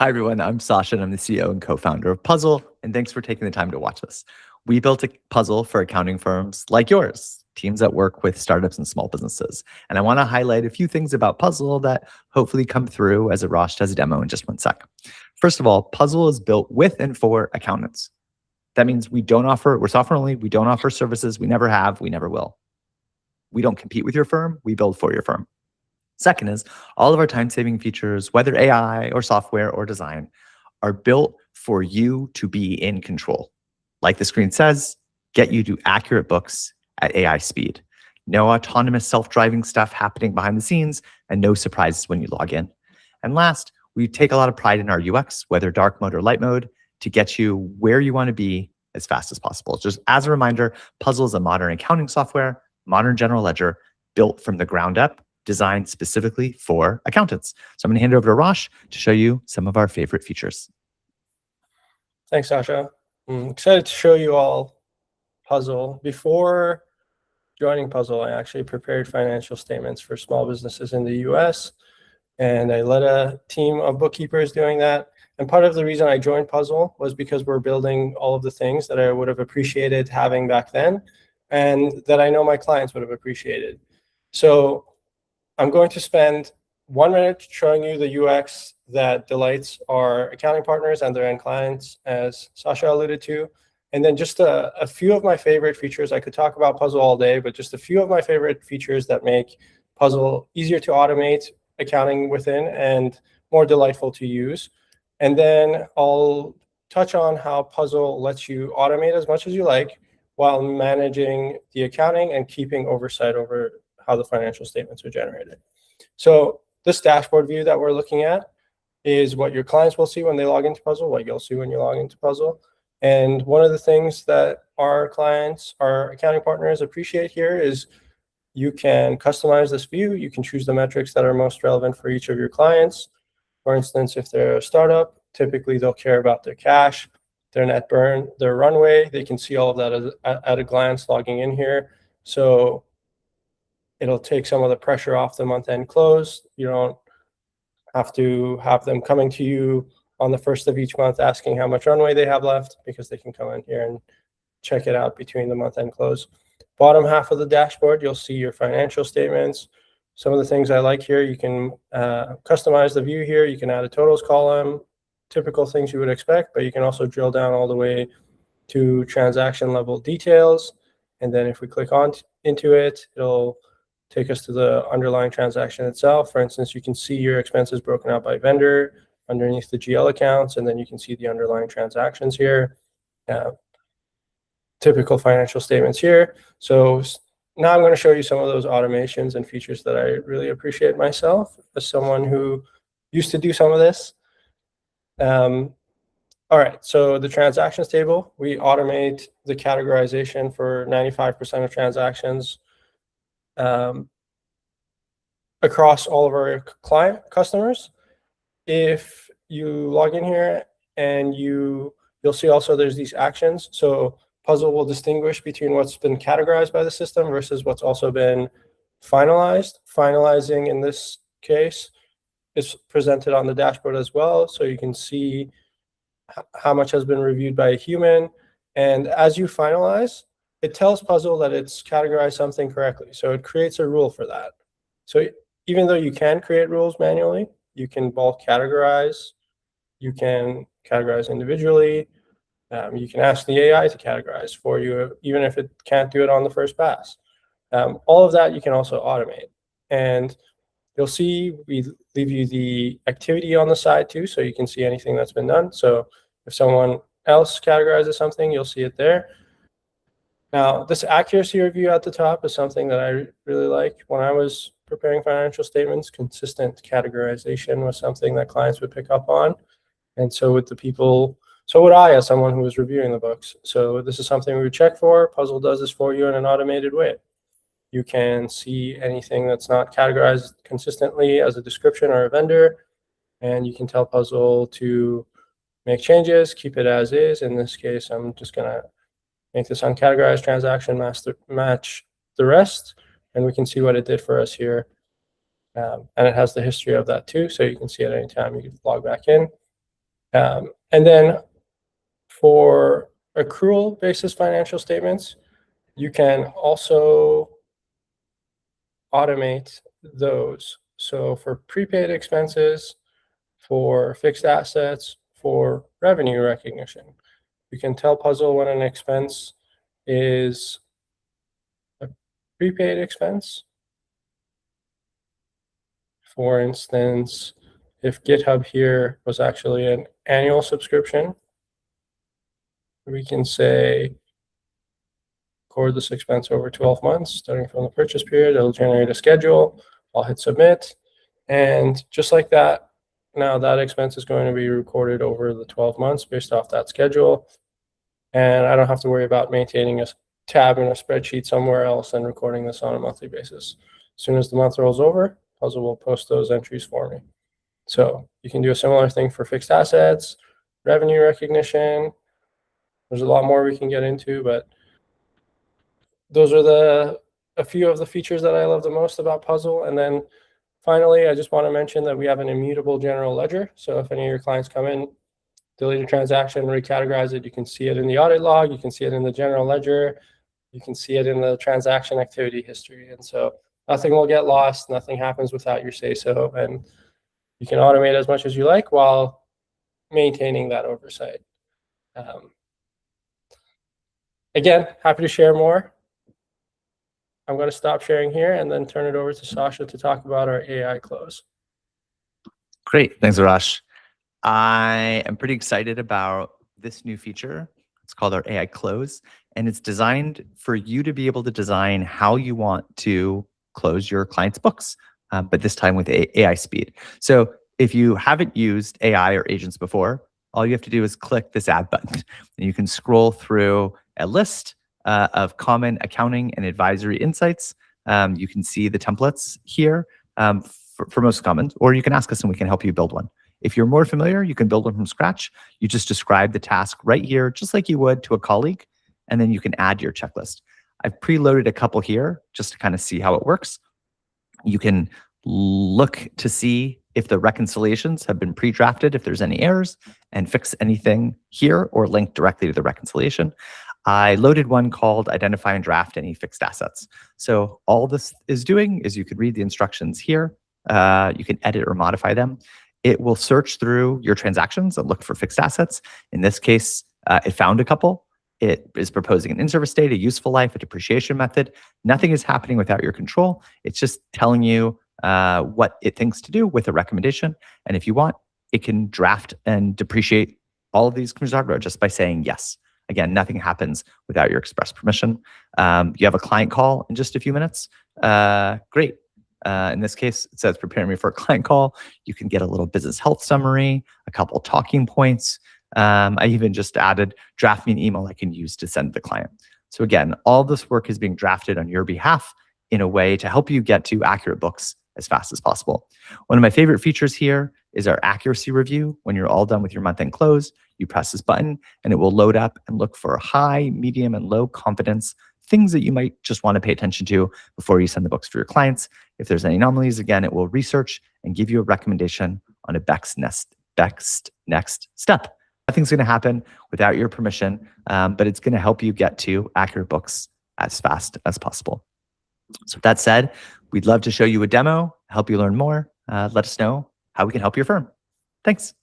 Hi, everyone. I'm Sasha, and I'm the CEO and co-founder of Puzzle, and thanks for taking the time to watch us. We built a puzzle for accounting firms like yours, teams that work with startups and small businesses. And I want to highlight a few things about Puzzle that hopefully come through as Arash does a demo in just one sec. First of all, Puzzle is built with and for accountants. That means we're software only, we don't offer services, we never have, we never will. We don't compete with your firm, we build for your firm. Second is all of our time-saving features, whether AI or software or design, are built for you to be in control. Like the screen says, get you to accurate books at AI speed. No autonomous self-driving stuff happening behind the scenes, and no surprises when you log in. And last, we take a lot of pride in our UX, whether dark mode or light mode, to get you where you want to be as fast as possible. Just as a reminder, Puzzle is a modern accounting software, modern general ledger, built from the ground up, designed specifically for accountants. So I'm going to hand it over to Arash to show you some of our favorite features. Thanks, Sasha. I'm excited to show you all Puzzle. Before joining Puzzle, I actually prepared financial statements for small businesses in the US, and I led a team of bookkeepers doing that. And part of the reason I joined Puzzle was because we're building all of the things that I would have appreciated having back then, and that I know my clients would have appreciated. So I'm going to spend 1 minute showing you the UX that delights our accounting partners and their end clients, as Sasha alluded to. And then just a few of my favorite features. I could talk about Puzzle all day, but just a few of my favorite features that make Puzzle easier to automate accounting within and more delightful to use. And then I'll touch on how Puzzle lets you automate as much as you like while managing the accounting and keeping oversight over how the financial statements are generated. So this dashboard view that we're looking at is what your clients will see when they log into Puzzle, what you'll see when you log into Puzzle. And one of the things that our clients, our accounting partners appreciate here is you can customize this view. You can choose the metrics that are most relevant for each of your clients. For instance, if they're a startup, typically they'll care about their cash, their net burn, their runway. They can see all of that at a glance logging in here. So it'll take some of the pressure off the month-end close. You don't have to have them coming to you on the first of each month asking how much runway they have left, because they can come in here and check it out between the month-end close. Bottom half of the dashboard, you'll see your financial statements. Some of the things I like here, you can customize the view here. You can add a totals column, typical things you would expect, but you can also drill down all the way to transaction level details. And then if we click on into it, it'll take us to the underlying transaction itself. For instance, you can see your expenses broken out by vendor underneath the GL accounts, and then you can see the underlying transactions here. Typical financial statements here. So now I'm going to show you some of those automations and features that I really appreciate myself as someone who used to do some of this. All right, so the transactions table, we automate the categorization for 95% of transactions across all of our client customers. If you log in here and you'll see also there's these actions. So Puzzle will distinguish between what's been categorized by the system versus what's also been finalized. Finalizing in this case is presented on the dashboard as well, so you can see how much has been reviewed by a human. And as you finalize, it tells Puzzle that it's categorized something correctly. So it creates a rule for that. So even though you can create rules manually, you can bulk categorize, you can categorize individually, you can ask the AI to categorize for you, even if it can't do it on the first pass. All of that you can also automate. And you'll see we leave you the activity on the side too, so you can see anything that's been done. So if someone else categorizes something, you'll see it there. Now, this accuracy review at the top is something that I really like. When I was preparing financial statements, consistent categorization was something that clients would pick up on. And so would the people, so would I as someone who was reviewing the books. So this is something we would check for. Puzzle does this for you in an automated way. You can see anything that's not categorized consistently as a description or a vendor, and you can tell Puzzle to make changes, keep it as is. In this case, I'm just going to make this uncategorized transaction match the rest, and we can see what it did for us here. And it has the history of that too, so you can see at any time you can log back in. And then for accrual basis financial statements, you can also automate those. So for prepaid expenses, for fixed assets, for revenue recognition, you can tell Puzzle when an expense is a prepaid expense. For instance, if GitHub here was actually an annual subscription, we can say record this expense over 12 months, starting from the purchase period. It'll generate a schedule. I'll hit submit. And just like that, now that expense is going to be recorded over the 12 months based off that schedule. And I don't have to worry about maintaining a tab in a spreadsheet somewhere else and recording this on a monthly basis. As soon as the month rolls over, Puzzle will post those entries for me. So you can do a similar thing for fixed assets, revenue recognition. There's a lot more we can get into, but those are a few of the features that I love the most about Puzzle. And then finally, I just want to mention that we have an immutable general ledger. So if any of your clients come in, delete a transaction, recategorize it, you can see it in the audit log, you can see it in the general ledger, you can see it in the transaction activity history. And so nothing will get lost, nothing happens without your say-so, and you can automate as much as you like while maintaining that oversight. Again, happy to share more. I'm going to stop sharing here and then turn it over to Sasha to talk about our AI close. Great. Thanks, Arash. I am pretty excited about this new feature. It's called our AI close, and it's designed for you to be able to design how you want to close your client's books, but this time with AI speed. So if you haven't used AI or agents before, all you have to do is click this add button, and you can scroll through a list of common accounting and advisory insights. You can see the templates here for most common, or you can ask us and we can help you build one. If you're more familiar, you can build one from scratch. You just describe the task right here, just like you would to a colleague, and then you can add your checklist. I've preloaded a couple here just to kind of see how it works. You can look to see if the reconciliations have been pre-drafted, if there's any errors, and fix anything here or link directly to the reconciliation. I loaded one called identify and draft any fixed assets. So all this is doing is you could read the instructions here. You can edit or modify them. It will search through your transactions and look for fixed assets. In this case, it found a couple. It is proposing an in-service date, a useful life, a depreciation method. Nothing is happening without your control. It's just telling you what it thinks to do with a recommendation. And if you want, it can draft and depreciate all of these just by saying yes. Again, nothing happens without your express permission. You have a client call in just a few minutes. Great. In this case, it says preparing me for a client call. You can get a little business health summary, a couple talking points. I even just added draft me an email I can use to send to the client. So again, all this work is being drafted on your behalf in a way to help you get to accurate books as fast as possible. One of my favorite features here is our accuracy review. When you're all done with your month-end close, you press this button and it will load up and look for high, medium, and low confidence things that you might just want to pay attention to before you send the books for your clients. If there's any anomalies, again, it will research and give you a recommendation on a best next step. Nothing's going to happen without your permission, but it's going to help you get to accurate books as fast as possible. So with that said, we'd love to show you a demo, help you learn more. Let us know how we can help your firm. Thanks.